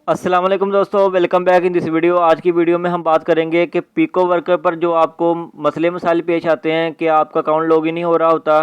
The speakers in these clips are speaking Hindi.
अस्सलाम वालेकुम दोस्तों, welcome back in this video. आज की वीडियो में हम बात करेंगे कि पिको वर्कर पर जो आपको मसले मसाइल पेश आते हैं कि आपका अकाउंट लॉगिन नहीं हो रहा होता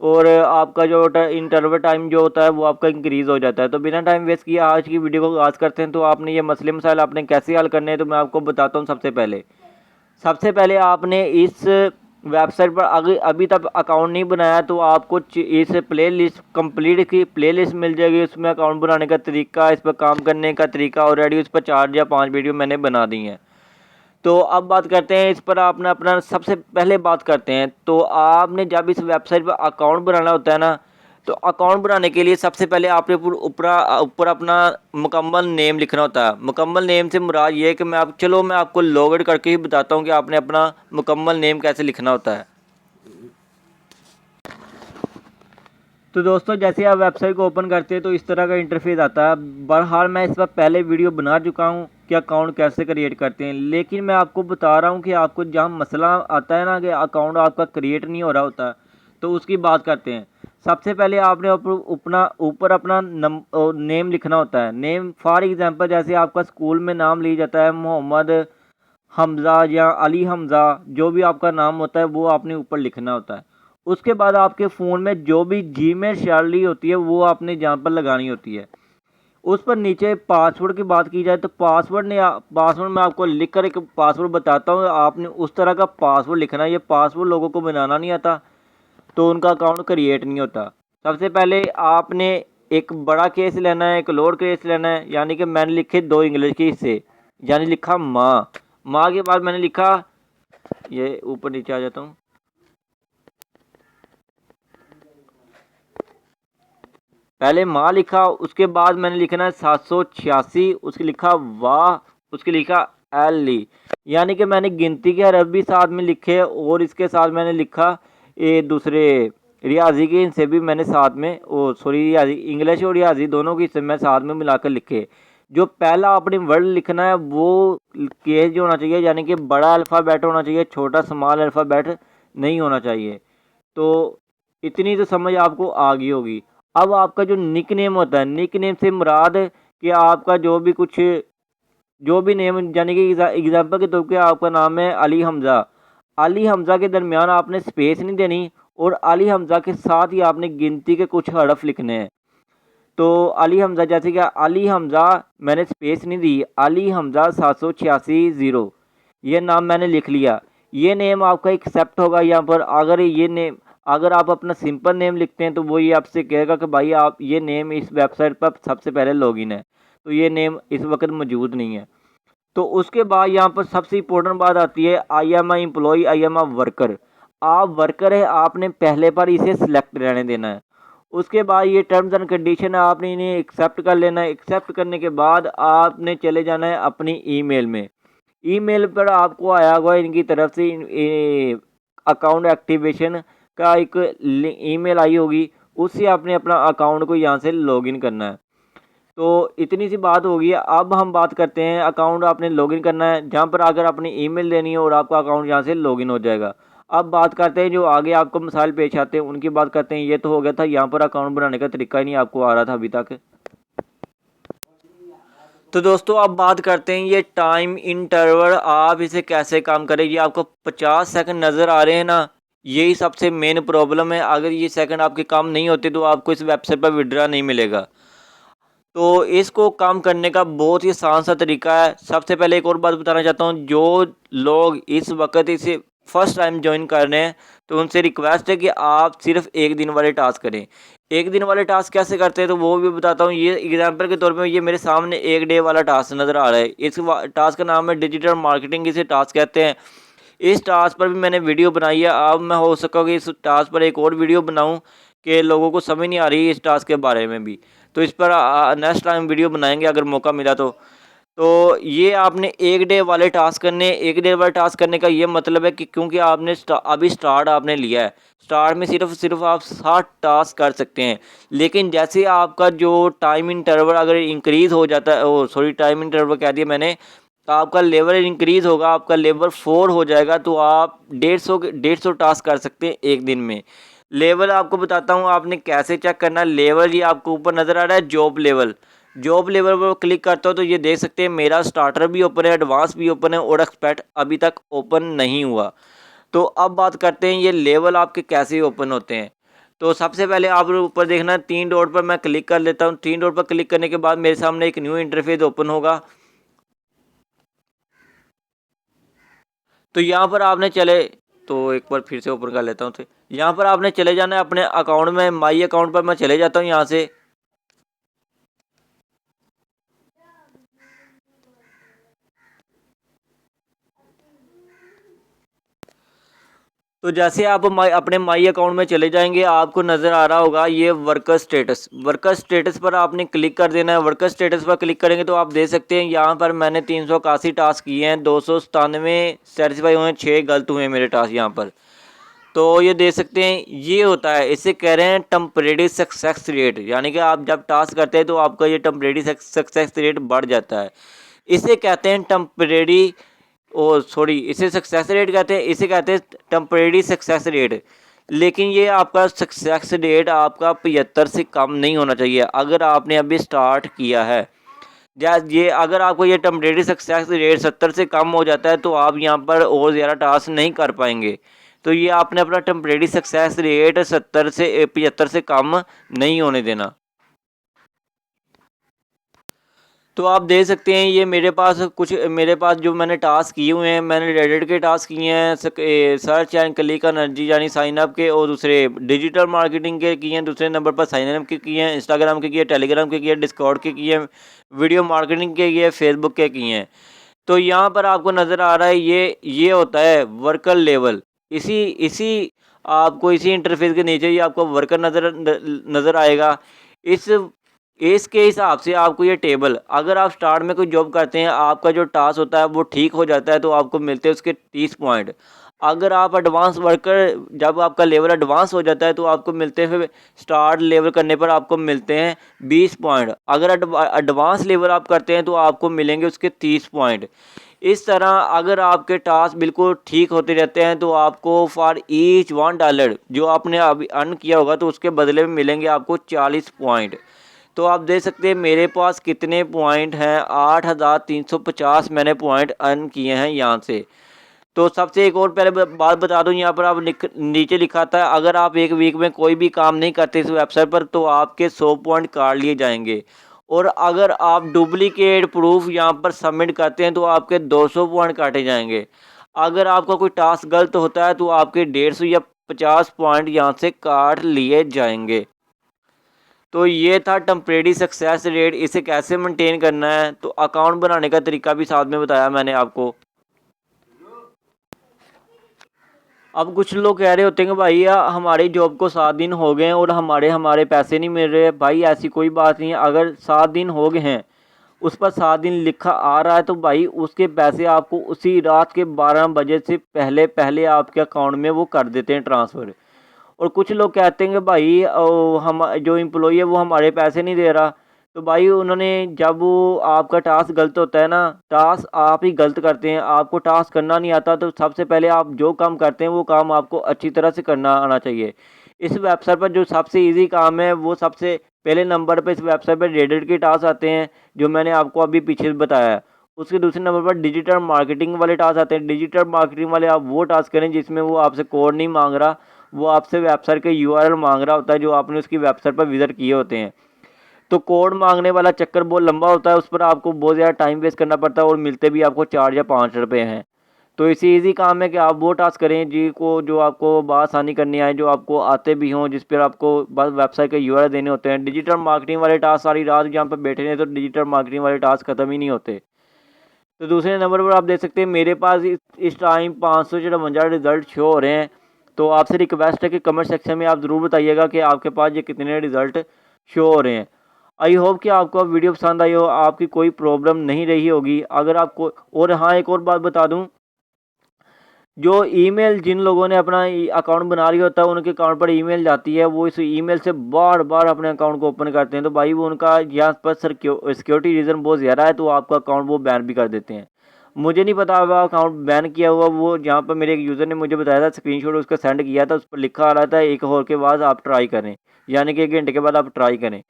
और आपका जो इंटरवल टाइम जो होता है वो आपका इंक्रीज़ हो जाता है। तो बिना टाइम वेस्ट किए आज की वीडियो को आगाज़ करते हैं। तो आपने ये मसले मसाइल आपने कैसे हल करने हैं तो मैं आपको बताता हूँ। सबसे पहले आपने इस वेबसाइट पर अगर अभी तक अकाउंट नहीं बनाया तो आपको इस प्ले लिस्ट कंप्लीट की प्ले लिस्ट मिल जाएगी। उसमें अकाउंट बनाने का तरीका, इस पर काम करने का तरीका ऑलरेडी उस पर 4 या 5 वीडियो मैंने बना दी हैं। तो अब बात करते हैं इस पर आपने अपना सबसे पहले बात करते हैं। तो आपने जब इस वेबसाइट पर अकाउंट बनाना होता है ना, तो अकाउंट बनाने के लिए सबसे पहले आपने ऊपर अपना मुकम्मल नेम लिखना होता है। मुकम्मल नेम से मुराद ये है कि मैं आपको लॉग इन करके ही बताता हूँ कि आपने अपना मुकम्मल नेम कैसे लिखना होता है। तो दोस्तों जैसे आप वेबसाइट को ओपन करते हैं तो इस तरह का इंटरफेस आता है। बहरहाल मैं इस पर पहले वीडियो बना चुका हूँ कि अकाउंट कैसे क्रिएट करते हैं, लेकिन मैं आपको बता रहा हूँ कि आपको जहाँ मसला आता है ना कि अकाउंट आपका क्रिएट नहीं हो रहा होता, तो उसकी बात करते हैं। सबसे पहले आपने ऊपर अपना नेम लिखना होता है। नेम फॉर एग्जांपल जैसे आपका स्कूल में नाम लिया जाता है मोहम्मद हमज़ा या अली हमज़ा, जो भी आपका नाम होता है वो आपने ऊपर लिखना होता है। उसके बाद आपके फ़ोन में जो भी जीमेल सैलरी होती है वो आपने जहाँ पर लगानी होती है। उस पर नीचे पासवर्ड की बात की जाए तो पासवर्ड मैं आपको लिख कर एक पासवर्ड बताता हूँ। आपने उस तरह का पासवर्ड लिखना है। ये पासवर्ड लोगों को बनाना नहीं आता तो उनका अकाउंट क्रिएट नहीं होता। सबसे पहले आपने एक बड़ा केस लेना है, एक लोअर केस लेना है। यानी कि मैंने लिखे 2 इंग्लिश के हिस्से, यानी लिखा माँ के बाद मैंने लिखा, ये ऊपर नीचे आ जाता हूँ। पहले माँ लिखा, उसके बाद मैंने लिखना है 786, उसके लिखा वाह, उसके लिखा एल ली, यानी कि मैंने गिनती के हरफ भी साथ में लिखे और इसके साथ मैंने लिखा ये दूसरे रियाजी के हिस्से भी मैंने साथ में रियाजी इंग्लिश और रियाजी दोनों के हिस्से मैं साथ में मिलाकर लिखे। जो पहला आपने वर्ड लिखना है वो केस जो होना चाहिए, यानी कि बड़ा अल्फ़ाबेट होना चाहिए, छोटा स्मॉल अल्फ़ाबेट नहीं होना चाहिए। तो इतनी तो समझ आपको आ गई होगी। अब आपका जो निक नेम होता है, निक नेम से मुराद कि आपका जो भी नेम, यानी कि एग्जाम्पल के तौर पे आपका नाम है अली हमज़ा। अली हमज़ा के दरमियान आपने स्पेस नहीं देनी और अली हमज़ा के साथ ही आपने गिनती के कुछ हरफ लिखने हैं। तो अली हमज़ा जैसे कि अली हमज़ा मैंने स्पेस नहीं दी, अली हमज़ा 786 ज़ीरो, ये नाम मैंने लिख लिया। ये नेम आपका एक्सेप्ट होगा यहाँ पर। अगर आप अपना सिंपल नेम लिखते हैं तो वो ये आपसे कहेगा कि भाई आप ये नेम इस वेबसाइट पर सबसे पहले लॉगिन है, तो ये नेम इस वक्त मौजूद नहीं है। तो उसके बाद यहाँ पर सबसे इम्पोर्टेंट बात आती है, I am I employee, I am a worker. आप वर्कर है, आपने पहले पर इसे सिलेक्ट रहने देना है। उसके बाद ये टर्म्स एंड कंडीशन है, आपने इन्हें एक्सेप्ट कर लेना है। एक्सेप्ट करने के बाद आपने चले जाना है अपनी ईमेल में। ईमेल पर आपको आया होगा इनकी तरफ से अकाउंट एक्टिवेशन का एक ईमेल आई होगी, उससे आपने अपना अकाउंट को यहाँ से लॉगिन करना है। तो इतनी सी बात होगी। अब हम बात करते हैं, अकाउंट आपने लॉगिन करना है जहाँ पर अगर अपनी ईमेल देनी है और आपका अकाउंट यहाँ से लॉगिन हो जाएगा। अब बात करते हैं जो आगे आपको मसाइल पेश आते हैं उनकी बात करते हैं। ये तो हो गया था, यहाँ पर अकाउंट बनाने का तरीका ही नहीं आपको आ रहा था अभी तक। तो दोस्तों अब बात करते हैं ये टाइम इंटरवल, आप इसे कैसे काम करेंगे। आपको 50 सेकंड नज़र आ रहे हैं ना, यही सबसे मेन प्रॉब्लम है। अगर ये सेकंड आपके काम नहीं होते तो आपको इस वेबसाइट पर विड्रा नहीं मिलेगा। तो इसको काम करने का बहुत ही आसान सा तरीका है। सबसे पहले एक और बात बताना चाहता हूँ, जो लोग इस वक्त इसे फर्स्ट टाइम ज्वाइन कर रहे हैं तो उनसे रिक्वेस्ट है कि आप सिर्फ एक दिन वाले टास्क करें। एक दिन वाले टास्क कैसे करते हैं तो वो भी बताता हूँ। ये एग्जांपल के तौर पे ये मेरे सामने एक डे वाला टास्क नज़र आ रहा है। इस टास्क का नाम है डिजिटल मार्केटिंग, इसे टास्क कहते हैं। इस टास्क पर भी मैंने वीडियो बनाई है। अब मैं हो सका कि इस टास्क पर एक और वीडियो बनाऊँ कि लोगों को समझ नहीं आ रही इस टास्क के बारे में भी, तो इस पर नेक्स्ट टाइम वीडियो बनाएंगे अगर मौका मिला तो ये आपने एक डे वाले टास्क करने। एक डे वाले टास्क करने का ये मतलब है कि क्योंकि आपने अभी स्टार्ट आपने लिया है, स्टार्ट में सिर्फ आप 60 टास्क कर सकते हैं। लेकिन जैसे आपका जो टाइम इंटरवल अगर इंक्रीज़ हो जाता है, टाइम इंटरवल कह दिया मैंने, तो आपका लेवल इंक्रीज़ होगा, आपका लेवल 4 हो जाएगा तो आप 150 टास्क कर सकते हैं एक दिन में। लेवल आपको बताता हूँ आपने कैसे चेक करना है। लेवल ये आपको ऊपर नज़र आ रहा है, जॉब लेवल। जॉब लेवल पर क्लिक करता हूँ तो ये देख सकते हैं मेरा स्टार्टर भी ओपन है, एडवांस भी ओपन है और एक्सपर्ट अभी तक ओपन नहीं हुआ। तो अब बात करते हैं ये लेवल आपके कैसे ओपन होते हैं। तो सबसे पहले आप ऊपर देखना 3 डॉट पर मैं क्लिक कर लेता हूँ। 3 डॉट पर क्लिक करने के बाद मेरे सामने एक न्यू इंटरफेस ओपन होगा। तो यहाँ पर आपने चले तो एक बार फिर से ओपन कर लेता हूँ। तो यहाँ पर आपने चले जाना है अपने अकाउंट में, माई अकाउंट पर मैं चले जाता हूँ यहाँ से। तो जैसे आप अपने माई अकाउंट में चले जाएंगे आपको नज़र आ रहा होगा ये वर्कर स्टेटस। वर्कर स्टेटस पर आपने क्लिक कर देना है। वर्कर स्टेटस पर क्लिक करेंगे तो आप देख सकते हैं यहाँ पर मैंने 381 टास्क किए हैं, 297 सेटिस्फाई हुए हैं, 6 गलत हुए हैं मेरे टास्क यहाँ पर। तो ये देख सकते हैं ये होता है, इसे कह रहे हैं टेम्परेरी सक्सेस रेट, यानी कि आप जब टास्क करते हैं तो आपका ये टेम्परेरी सक्सेस रेट बढ़ जाता है। इसे कहते हैं टेम्परेरी इसे सक्सेस रेट कहते हैं, इसे कहते हैं टेम्परेरी सक्सेस रेट। लेकिन ये आपका सक्सेस रेट आपका 75 से कम नहीं होना चाहिए अगर आपने अभी स्टार्ट किया है। या ये अगर आपको ये टेम्परेरी सक्सेस रेट 70 से कम हो जाता है तो आप यहाँ पर और ज़्यादा टास्क नहीं कर पाएंगे। तो ये आपने अपना टेम्परेरी सक्सेस रेट 70 से 75 से कम नहीं होने देना। तो आप देख सकते हैं ये मेरे पास जो मैंने टास्क किए हुए हैं, मैंने रेडिट के टास्क किए हैं, सर्च एंड क्लिक एनर्जी यानी साइन अप के, और दूसरे डिजिटल मार्केटिंग के किए हैं, दूसरे नंबर पर साइन अप के किए हैं, इंस्टाग्राम के किए, टेलीग्राम के किए, डिस्कॉर्ड के किए, वीडियो मार्केटिंग के किए, फेसबुक के किए हैं। तो यहाँ पर आपको नज़र आ रहा है ये होता है वर्कर लेवल। इसी इसी आपको इसी इंटरफेस के नीचे ही आपको वर्कर नज़र आएगा। इस इसके हिसाब से आपको ये टेबल, अगर आप स्टार्ट में कोई जॉब करते हैं आपका जो टास्क होता है वो ठीक हो जाता है तो आपको मिलते हैं उसके 30 पॉइंट। अगर आप एडवांस वर्कर, जब आपका लेवल एडवांस हो जाता है तो आपको मिलते हैं, फिर स्टार्ट लेवल करने पर आपको मिलते हैं 20 पॉइंट। अगर एडवांस लेवल आप करते हैं तो आपको मिलेंगे उसके 30 पॉइंट। इस तरह अगर आपके टास्क बिल्कुल ठीक होते रहते हैं तो आपको फॉर ईच $1 जो आपने अभी अर्न किया होगा तो उसके बदले में मिलेंगे आपको 40 पॉइंट। तो आप देख सकते हैं मेरे पास कितने पॉइंट हैं, 8350 मैंने पॉइंट अर्न किए हैं यहाँ से। तो सबसे एक और पहले बात बता दूं, यहाँ पर आप नीचे लिखा था अगर आप एक वीक में कोई भी काम नहीं करते इस वेबसाइट पर तो आपके 100 पॉइंट काट लिए जाएंगे, और अगर आप डुप्लीकेट प्रूफ यहाँ पर सबमिट करते हैं तो आपके 200 पॉइंट काटे जाएंगे। अगर आपका कोई टास्क गलत होता है तो आपके 150 या 50 पॉइंट यहाँ से काट लिए जाएंगे। तो ये था टेम्परेरी सक्सेस रेट। इसे कैसे मेंटेन करना है, तो अकाउंट बनाने का तरीका भी साथ में बताया मैंने आपको। अब कुछ लोग कह रहे होते हैं कि भाई हमारी जॉब को 7 दिन हो गए हैं और हमारे पैसे नहीं मिल रहे। भाई ऐसी कोई बात नहीं है, अगर 7 दिन हो गए हैं उस पर 7 दिन लिखा आ रहा है तो भाई उसके पैसे आपको उसी रात के 12 बजे से पहले पहले आपके अकाउंट में वो कर देते हैं ट्रांसफ़र। और कुछ लोग कहते हैं कि भाई हम जो एम्प्लॉई है वो हमारे पैसे नहीं दे रहा। तो भाई उन्होंने, जब वो आपका टास्क गलत होता है ना, टास्क आप ही गलत करते हैं, आपको टास्क करना नहीं आता, तो सबसे पहले आप जो काम करते हैं वो काम आपको अच्छी तरह से करना आना चाहिए। इस वेबसाइट पर जो सबसे इजी काम है वो सबसे पहले नंबर पर इस वेबसाइट पर रेडिट के टास्क आते हैं जो मैंने आपको अभी पीछे बताया है। उसके दूसरे नंबर पर डिजिटल मार्केटिंग वाले टास्क आते हैं। डिजिटल मार्केटिंग वाले आप वो टास्क करें जिसमें वो आपसे कोड नहीं मांग रहा, वो आपसे वेबसाइट के यूआरएल मांग रहा होता है जो आपने उसकी वेबसाइट पर विजिट किए होते हैं। तो कोड मांगने वाला चक्कर बहुत लंबा होता है, उस पर आपको बहुत ज़्यादा टाइम वेस्ट करना पड़ता है और मिलते भी आपको 4 या 5 रुपये हैं। तो इसी ईजी काम है कि आप वो टास्क करें जो आपको बआसानी करनी आए, जो आपको आते भी हों, जिस पर आपको बस वेबसाइट के यूआरएल देने होते हैं। डिजिटल मार्केटिंग वाले टास्क सारी रात जहाँ पर बैठे रहे तो डिजिटल मार्केटिंग वाले टास्क ख़त्म ही नहीं होते। तो दूसरे नंबर पर आप देख सकते हैं मेरे पास इस टाइम 554 रिज़ल्ट शो हो रहे हैं। तो आपसे रिक्वेस्ट है कि कमेंट सेक्शन में आप ज़रूर बताइएगा कि आपके पास ये कितने रिज़ल्ट शो हो रहे हैं। आई होप कि आपको वीडियो पसंद आई हो, आपकी कोई प्रॉब्लम नहीं रही होगी। अगर आपको, और हाँ एक और बात बता दूं, जो ईमेल जिन लोगों ने अपना अकाउंट बना लिया होता है उनके अकाउंट पर ईमेल जाती है, वो इस ईमेल से बार बार अपने अकाउंट को ओपन करते हैं, तो भाई वो उनका यहाँ पर सिक्योरिटी रीज़न बहुत ज़्यादा है तो आपका अकाउंट वो बैन भी कर देते हैं। मुझे नहीं पता हुआ अकाउंट बैन किया हुआ, वो जहाँ पर मेरे एक यूज़र ने मुझे बताया था, स्क्रीनशॉट उसका सेंड किया था, उस पर लिखा आ रहा था 1 आवर के बाद आप ट्राई करें, यानी कि 1 घंटे के बाद आप ट्राई करें।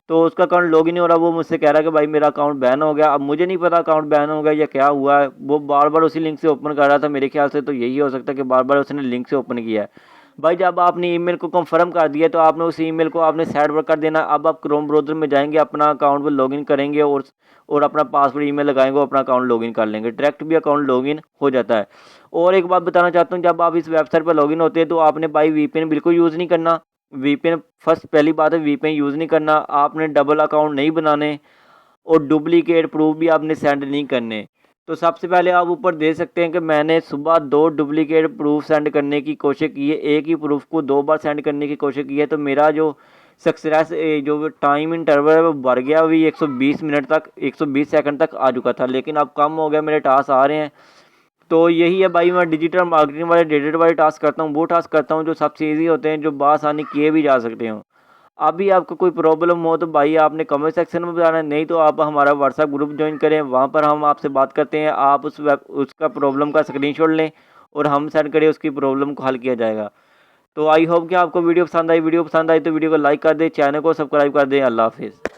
तो उसका अकाउंट लॉगिन नहीं हो रहा। वो मुझसे कह रहा है कि भाई मेरा अकाउंट बैन हो गया। अब मुझे नहीं पता अकाउंट बैन हो गया या क्या हुआ है, वो बार बार उसी लिंक से ओपन कर रहा था। मेरे ख्याल से तो यही हो सकता है कि बार बार उसने लिंक से ओपन किया है। भाई जब आपने ईमेल को कंफर्म कर दिया तो आपने उस ईमेल को आपने साइड पर कर देना। अब आप क्रोम ब्राउज़र में जाएंगे, अपना अकाउंट पर लॉगिन करेंगे और अपना पासवर्ड ईमेल लगाएंगे, अपना अकाउंट लॉगिन कर लेंगे। डायरेक्ट भी अकाउंट लॉगिन हो जाता है। और एक बात बताना चाहता हूँ, जब आप इस वेबसाइट पर लॉगिन होते हैं तो आपने भाई वीपीएन बिल्कुल यूज़ नहीं करना। वीपीएन फर्स्ट पहली बात है, वीपीएन यूज़ नहीं करना। आपने डबल अकाउंट नहीं बनाने और डुप्लीकेट प्रूफ भी आपने सेंड नहीं करने। तो सबसे पहले आप ऊपर देख सकते हैं कि मैंने सुबह 2 डुप्लीकेट प्रूफ सेंड करने की कोशिश की है। एक ही प्रूफ को 2 बार सेंड करने की कोशिश की है। तो मेरा जो सक्सेस जो टाइम इंटरवल है वो बढ़ गया, अभी 120 मिनट तक 120 सेकंड तक आ चुका था, लेकिन अब कम हो गया, मेरे टास्क आ रहे हैं। तो यही है भाई, मैं डिजिटल मार्केटिंग वाले डेटेड वाले टास्क करता हूँ, वो टास्क करता हूँ जो सबसे ईजी होते हैं, जो बासानी किए भी जा सकते हो। अभी आपको कोई प्रॉब्लम हो तो भाई आपने कमेंट सेक्शन में बताना है, नहीं तो आप हमारा व्हाट्सएप ग्रुप ज्वाइन करें, वहाँ पर हम आपसे बात करते हैं। आप उसका प्रॉब्लम का स्क्रीनशॉट लें और हम सेंड करें, उसकी प्रॉब्लम को हल किया जाएगा। तो आई होप कि आपको वीडियो पसंद आई। वीडियो पसंद आई तो वीडियो को लाइक कर दें, चैनल को सब्सक्राइब कर दें। अल्लाह हाफिज़।